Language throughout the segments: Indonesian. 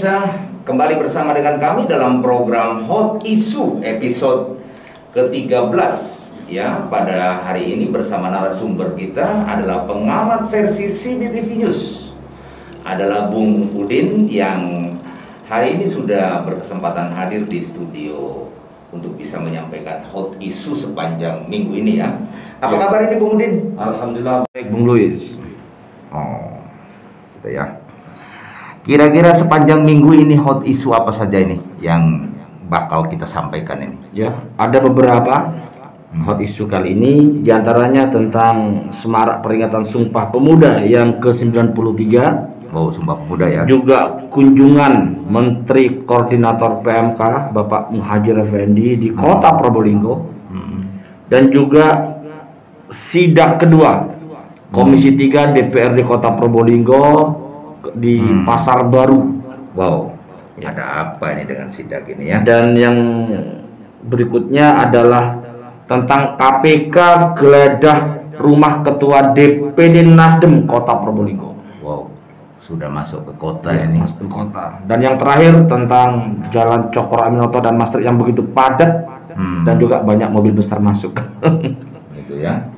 pemirsa, kembali bersama dengan kami dalam program Hot Issue episode ke-13. Ya, pada hari ini bersama narasumber kita adalah pengamat versi CBTV News, adalah Bung Udin yang hari ini sudah berkesempatan hadir di studio untuk bisa menyampaikan hot issue sepanjang minggu ini ya. Apa kabar ini Bung Udin? Alhamdulillah baik Bung Luis. Oh, gitu ya. Kira-kira sepanjang minggu ini hot issue apa saja ini yang bakal kita sampaikan ini? Ya, ada beberapa hot issue kali ini, diantaranya tentang semarak peringatan Sumpah Pemuda yang ke-93. Oh, Sumpah Pemuda ya. Juga kunjungan Menteri Koordinator PMK Bapak Muhadjir Effendi di Kota Probolinggo. Dan juga sidak kedua Komisi 3 DPRD Kota Probolinggo di Pasar Baru. Wow, ada apa ini dengan sidak ini ya? Dan yang berikutnya adalah tentang KPK geledah rumah Ketua DPD Nasdem Kota Probolinggo. Wow, sudah masuk ke kota ini. Masuk ke kota. Dan yang terakhir tentang Jalan Cokro Aminoto dan Maastricht yang begitu padat dan juga banyak mobil besar masuk. Gitu ya.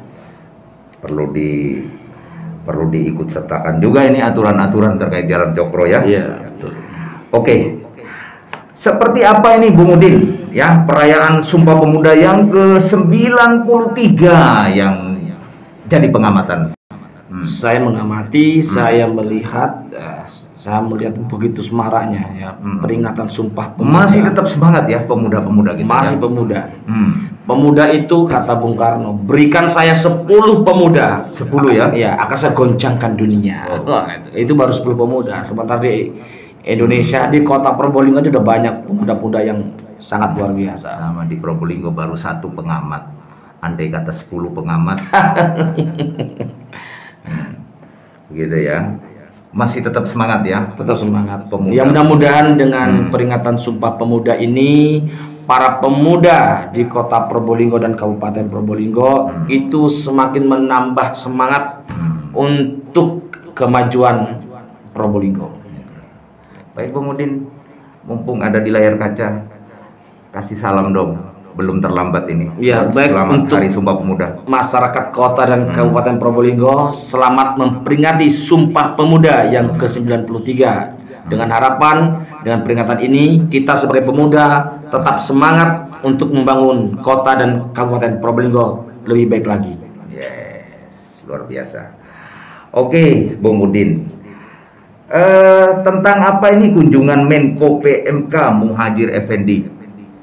Perlu diikut sertakan juga ini aturan-aturan terkait Jalan Cokro ya. Iya, betul. Oke. Seperti apa ini Bung Udin ya, perayaan Sumpah Pemuda yang ke-93 yang jadi pengamatan? Saya mengamati, saya melihat begitu semaraknya ya peringatan Sumpah Pemuda. Masih tetap semangat ya pemuda-pemuda gitu. Masih ya? pemuda. Pemuda itu kata Bung Karno, berikan saya 10 pemuda. 10 ya? Iya, akan saya goncangkan dunia. Itu baru 10 pemuda. Sementara di Indonesia, di Kota Probolinggo sudah banyak pemuda-pemuda yang sangat luar biasa. Sama di Probolinggo baru 1 pengamat. Andai kata 10 pengamat. Begitu ya. Masih tetap semangat ya. Tetap semangat pemuda. Ya, Pemuda. mudah-mudahan dengan peringatan Sumpah Pemuda ini, para pemuda di Kota Probolinggo dan Kabupaten Probolinggo itu semakin menambah semangat untuk kemajuan Probolinggo. Baik Bung Udin, mumpung ada di layar kaca, kasih salam dong. Belum terlambat ini. Ya, baik, selamat untuk Hari Sumpah Pemuda. Masyarakat Kota dan Kabupaten Probolinggo, selamat memperingati Sumpah Pemuda yang ke-93. Dengan harapan, dengan peringatan ini, kita sebagai pemuda tetap semangat untuk membangun Kota dan Kabupaten Probolinggo lebih baik lagi. Yes, luar biasa. Oke, Bung Udin. Tentang apa ini kunjungan Menko PMK Muhadjir Effendi?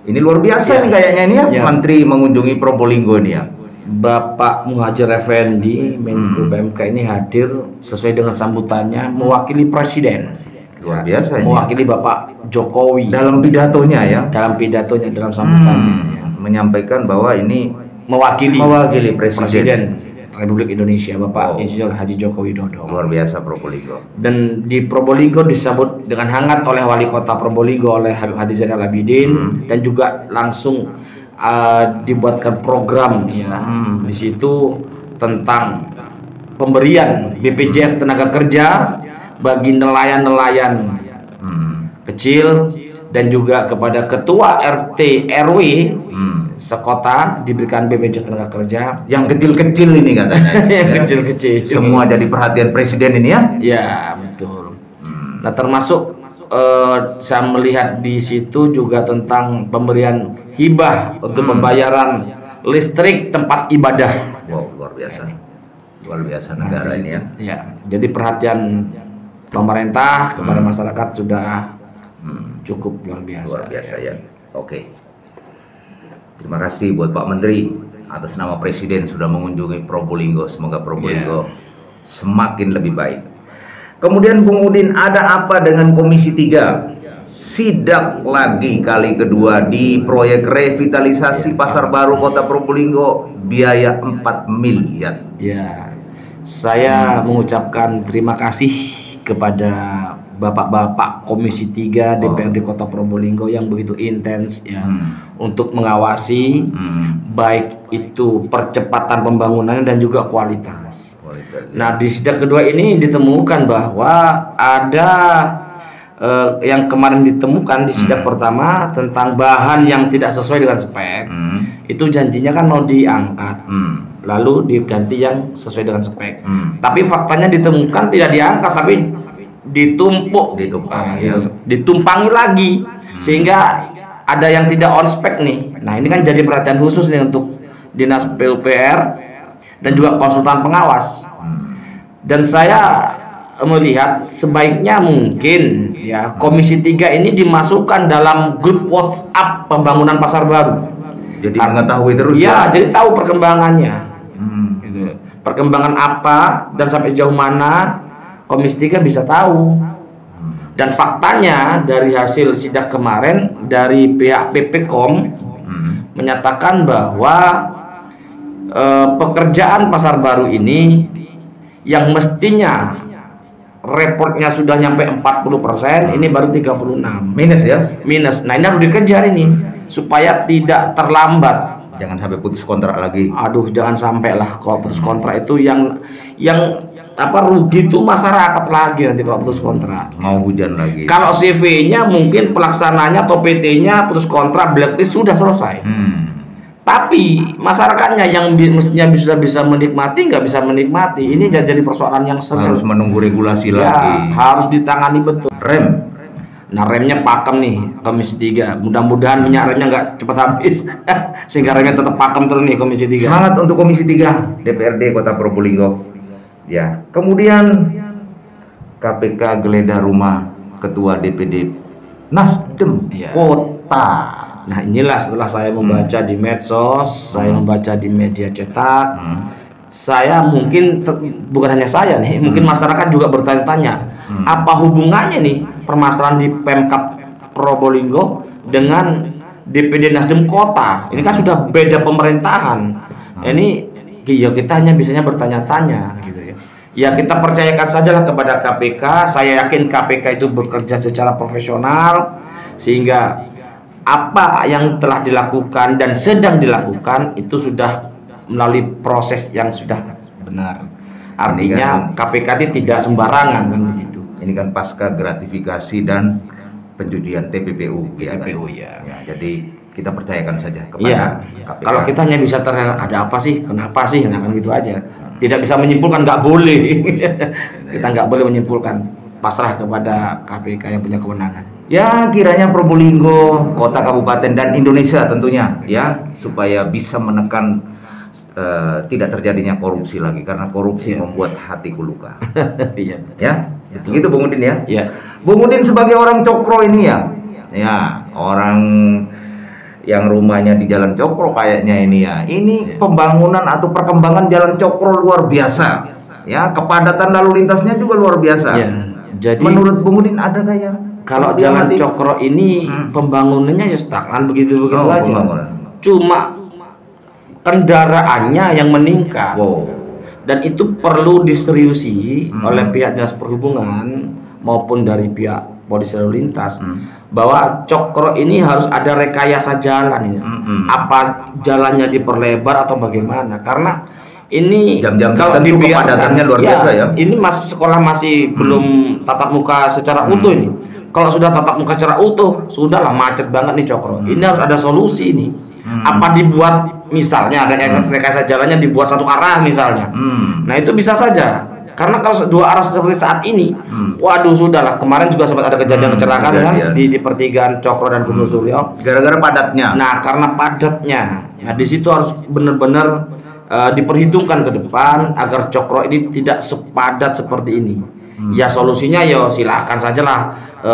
Ini luar biasa nih kayaknya ini ya, Menteri mengunjungi Probolinggo ini ya. Bapak Muhadjir Effendi, Menko PMK ini hadir sesuai dengan sambutannya mewakili Presiden. Luar biasa ini. Mewakili Bapak Jokowi. Dalam pidatonya ya. Dalam pidatonya, dalam sambutannya. Menyampaikan bahwa ini mewakili Presiden Republik Indonesia, Bapak Insinyur Haji Joko Widodo. Luar biasa Probolinggo. Dan di Probolinggo disambut dengan hangat oleh Wali Kota Probolinggo, oleh Habib Hadi Zainal Abidin, dan juga langsung dibuatkan program ya di situ tentang pemberian BPJS tenaga kerja bagi nelayan-nelayan kecil dan juga kepada ketua RT RW sekota diberikan BPJS tenaga kerja yang kecil-kecil ini katanya. yang kecil-kecil. Semua jadi perhatian Presiden ini ya? Ya, betul. Nah, termasuk saya melihat di situ juga tentang pemberian hibah untuk pembayaran listrik tempat ibadah. Wow, luar biasa. Luar biasa negara ini ya. Ya, jadi perhatian pemerintah kepada masyarakat sudah cukup luar biasa. Luar biasa ya. Oke. Terima kasih buat Pak Menteri atas nama Presiden sudah mengunjungi Probolinggo. Semoga Probolinggo semakin lebih baik. Kemudian Bung Udin, ada apa dengan Komisi 3? Sidak lagi kali kedua di proyek revitalisasi Pasar Baru Kota Probolinggo, biaya 4 miliar. Ya, saya mengucapkan terima kasih kepada Bapak-bapak Komisi 3 DPRD Kota Probolinggo yang begitu intens ya untuk mengawasi baik itu percepatan pembangunan dan juga kualitas. Nah, di sidak kedua ini ditemukan bahwa ada yang kemarin ditemukan di sidak pertama tentang bahan yang tidak sesuai dengan spek, itu janjinya kan mau diangkat, lalu diganti yang sesuai dengan spek. Tapi faktanya ditemukan tidak diangkat, tapi ditumpangi lagi, sehingga ada yang tidak on spek nih. Nah, ini kan jadi perhatian khusus nih untuk Dinas PUPR dan juga konsultan pengawas. Dan saya melihat sebaiknya mungkin ya Komisi 3 ini dimasukkan dalam grup WhatsApp pembangunan pasar baru. Jadi mengetahui terus ya, jadi tahu perkembangannya. Gitu. Perkembangan apa dan sampai sejauh mana Komisi 3 bisa tahu. Dan faktanya dari hasil sidak kemarin dari pihak PPKOM menyatakan bahwa pekerjaan pasar baru ini yang mestinya reportnya sudah nyampe 40%, ini baru 36. Minus ya? Minus. Nah, ini harus dikejar ini supaya tidak terlambat. Jangan sampai putus kontrak lagi. Aduh, jangan sampai lah. Kalau putus kontrak itu yang rugi itu masyarakat lagi nanti kalau putus kontrak. Mau hujan lagi. Kalau CV-nya mungkin pelaksananya atau PT-nya putus kontrak, blacklist sudah selesai. Tapi masyarakatnya yang mestinya sudah bisa menikmati nggak bisa menikmati. Ini jadi persoalan yang harus menunggu regulasi ya, lagi. Harus ditangani betul. Rem. Nah, remnya pakem nih Komisi 3. Mudah-mudahan minyak remnya nggak cepat habis sehingga remnya tetap pakem terus nih Komisi 3. Semangat untuk Komisi 3 DPRD Kota Probolinggo. Ya. Kemudian KPK geledah rumah Ketua DPD Nasdem Kota. Nah, inilah setelah saya membaca di medsos, saya membaca di media cetak, saya mungkin bukan hanya saya nih, mungkin masyarakat juga bertanya-tanya, apa hubungannya nih permasalahan di Pemkab Probolinggo dengan DPD Nasdem Kota? Ini kan sudah beda pemerintahan. Ini ya kita hanya bisanya bertanya-tanya gitu ya. Ya kita percayakan sajalah kepada KPK. Saya yakin KPK itu bekerja secara profesional sehingga apa yang telah dilakukan dan sedang dilakukan itu sudah melalui proses yang sudah benar. Artinya KPK tidak sembarangan kan begitu. Ini kan pasca gratifikasi dan pencucian TPPU. TPPU ya. Jadi kita percayakan saja kepada KPK. Kalau kita hanya bisa ada apa sih, kenapa sih, nah kan gitu aja. Tidak bisa menyimpulkan, nggak boleh. Kita nggak boleh menyimpulkan, pasrah kepada KPK yang punya kewenangan. Ya, kiranya Probolinggo, kota, kabupaten, dan Indonesia tentunya ya, supaya bisa menekan tidak terjadinya korupsi lagi, karena korupsi membuat hatiku luka. Iya. Ya, itu Bung Udin ya. Iya. Bung Udin sebagai orang Cokro ini ya, orang yang rumahnya di Jalan Cokro kayaknya ini ya. Ini pembangunan atau perkembangan Jalan Cokro luar biasa. Ya, kepadatan lalu lintasnya juga luar biasa. Ya. Jadi menurut Bung Udin ada kayak kalau Jalan Cokro ini pembangunannya ya stagnan begitu aja. Cuma kendaraannya yang meningkat. Dan itu perlu diseriusi oleh pihak Dinas Perhubungan maupun dari pihak Polisi Lalu Lintas bahwa Cokro ini harus ada rekayasa jalan ini. Apa jalannya diperlebar atau bagaimana? Karena ini jam-jam kalau kepadatannya luar biasa ya. Ini masih sekolah masih belum tatap muka secara utuh ini. Kalau sudah tatap muka secara utuh, sudahlah macet banget nih Cokro. Ini harus ada solusi ini. Apa dibuat misalnya ada rekayasa jalannya dibuat satu arah misalnya. Nah, itu bisa saja. Karena kalau dua arah seperti saat ini, waduh sudahlah. Kemarin juga sempat ada kejadian kecelakaan kan di pertigaan Cokro dan Gubernur Suryo. Gara-gara padatnya. Nah, karena padatnya. Nah, di situ harus benar-benar diperhitungkan ke depan agar Cokro ini tidak sepadat seperti ini. Ya solusinya ya silakan sajalah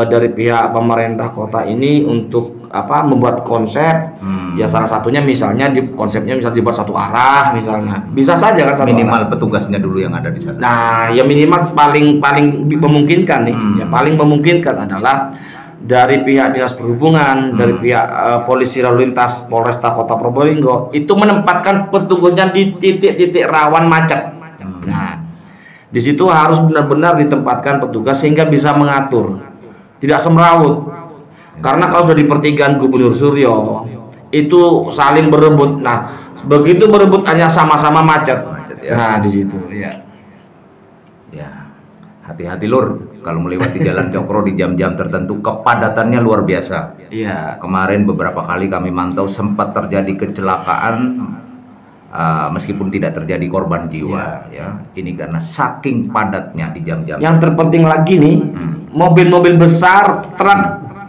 dari pihak pemerintah kota ini untuk membuat konsep. Ya salah satunya misalnya konsepnya misalnya dibuat satu arah misalnya. Bisa saja kan satu minimal arah. Petugasnya dulu yang ada di sana. Nah, ya minimal paling memungkinkan nih. Ya paling memungkinkan adalah dari pihak Dinas Perhubungan, dari pihak Polisi Lalu Lintas Polresta Kota Probolinggo itu menempatkan petugasnya di titik-titik rawan macet. Nah, di situ harus benar-benar ditempatkan petugas sehingga bisa mengatur, tidak semrawut. Karena kalau sudah di pertigaan Gubernur Suryo itu saling berebut. Nah, begitu berebut hanya sama-sama macet. Ya. Nah, di situ ya. Ya. hati-hati lur kalau melewati Jalan Cokro di jam-jam tertentu, kepadatannya luar biasa. Iya. Kemarin beberapa kali kami mantau sempat terjadi kecelakaan, meskipun tidak terjadi korban jiwa. Ya, ini karena saking padatnya di jam-jam. Yang terpenting lagi nih, mobil-mobil besar, truk,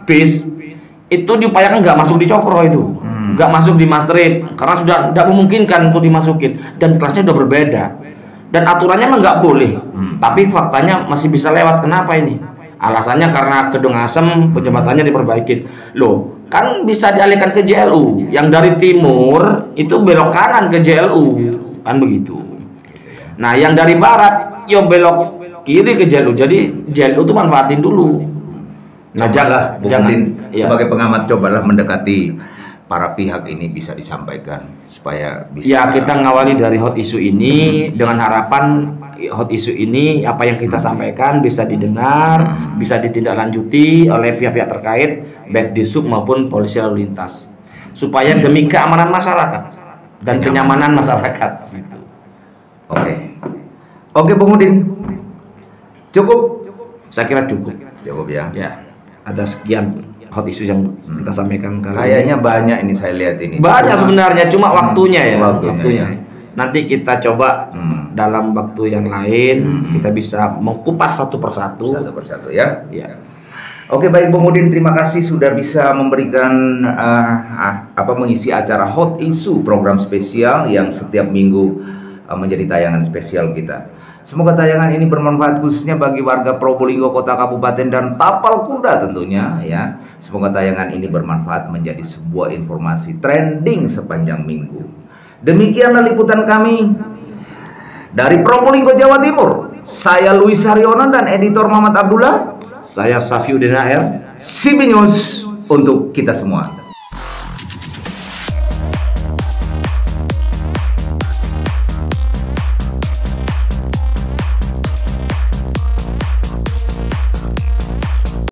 bis itu diupayakan nggak masuk di Cokro itu, nggak masuk di Maastricht karena sudah tidak memungkinkan untuk dimasukin dan kelasnya udah berbeda dan aturannya mah nggak boleh, tapi faktanya masih bisa lewat. Kenapa ini? Alasannya karena Kedung Asem jembatannya diperbaikin. Loh, kan bisa dialihkan ke JLU. Yang dari timur itu belok kanan ke JLU, kan begitu. Nah, yang dari barat yo belok kiri ke JLU. Jadi JLU tuh manfaatin dulu. Nah, jangan ya. Sebagai pengamat cobalah mendekati para pihak ini, bisa disampaikan supaya bisa. Ya, kita ngawali dari hot issue ini dengan harapan hot issue ini apa yang kita sampaikan bisa didengar, bisa ditindaklanjuti oleh pihak-pihak terkait baik di sub maupun polisi lalu lintas supaya demi keamanan masyarakat dan kenyamanan masyarakat. Oke, Bung Udin, cukup? Saya kira cukup. Cukup ya. Ya, ada sekian hot issue yang kita sampaikan kali Kayaknya banyak ini, saya lihat ini. Banyak sebenarnya, cuma waktunya ya. Waktunya. Ya. Nanti kita coba dalam waktu yang lain kita bisa mengkupas satu persatu ya. Ya. Oke, baik Bung Udin, terima kasih sudah bisa memberikan mengisi acara Hot Issue, program spesial yang setiap minggu menjadi tayangan spesial kita. Semoga tayangan ini bermanfaat khususnya bagi warga Probolinggo, Kota, Kabupaten, dan Tapal Kuda tentunya ya. Semoga tayangan ini bermanfaat menjadi sebuah informasi trending sepanjang minggu. Demikianlah liputan kami dari Probolinggo, Jawa Timur. Saya Luis Haryono dan editor Muhammad Abdullah. Saya Safiuddin AR. CB News untuk kita semua.